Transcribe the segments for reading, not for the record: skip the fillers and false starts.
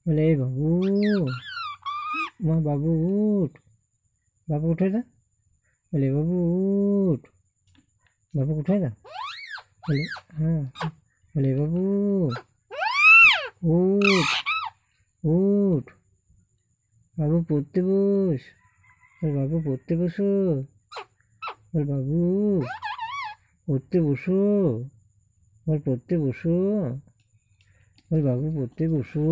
বলে এই বাবু, মা বাবু উঠ, বাবু উঠে যা, বলে বাবু উঠ, বাবু উঠে যা, বলে হ্যাঁ, বলে বাবু উঠ, উঠ, বাবু পড়তে বস, বল বাবু পড়তে বসো, বল বাবু পড়তে বসো, বল পড়তে বসো, বল বাবু পড়তে বসো,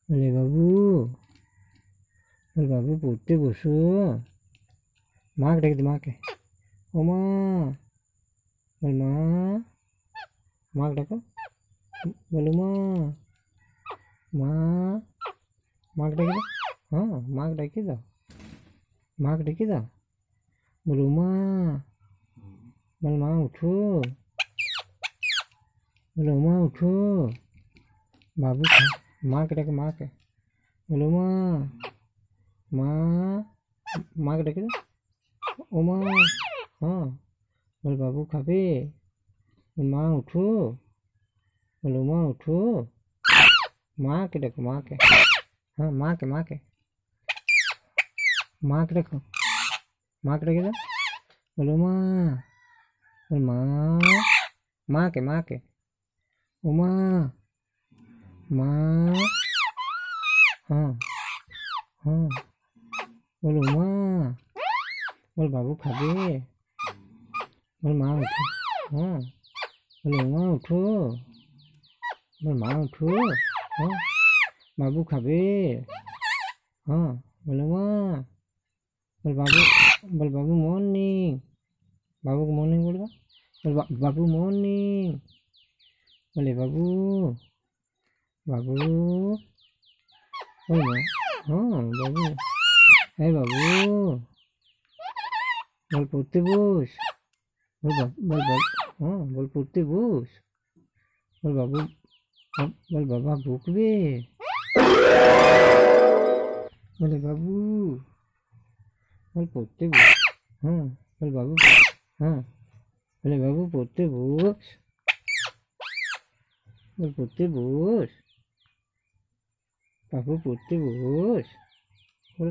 বলে বাবু, বল বাবু পড়তে বসো, মাকে ডেকে দে, মাকে, ও মা, বল মা, মাকে ডাকো, বলো মা, মা, মাকে ডেকে দাও, হ্যাঁ মাকে ডেকে দাও, মাকে ডেকে দাও, বলো মা, বল মা উঠো, বলো মা উঠো, বাবু মাকে ডেকে, মাকে, বলো মা, মা, মাকে ডেকে দাও, ও মা, হ্যাঁ, বল বাবু খাবে, বল মা উঠো, বলো মা উঠো, মাকে দেখো, মাকে, হ্যাঁ মাকে, মাকে, মাকে দেখো, মাকে ডেকে দাও, বলো মা, বল মা, মাকে, মাকে, ও মা, মা, হ্যাঁ, হ্যাঁ, বলো মা, বল বাবু খাবে, বল মা উঠো, হ্যাঁ, বলো মা উঠো, বল মা উঠো, হ্যাঁ, বাবু খাবে, হ্যাঁ, বলো মা, বল বাবু মর্নিং, বাবুকে মর্নিং বলবা, বল বাবু মর্নিং, বলে বাবু, বাবু, বল মা, হ্যাঁ বাবু, হ্যাঁ বাবু, বল পড়তে বস, বল হ্যাঁ বল পড়তে বস, বল বাবু, বল বাবা বকবে, বলে বাবু, বল পড়তে বস, হ্যাঁ, বল বাবু, হ্যাঁ, বলে বাবু পড়তে বস, বল পড়তে বস, বাবু পড়তে বস, বল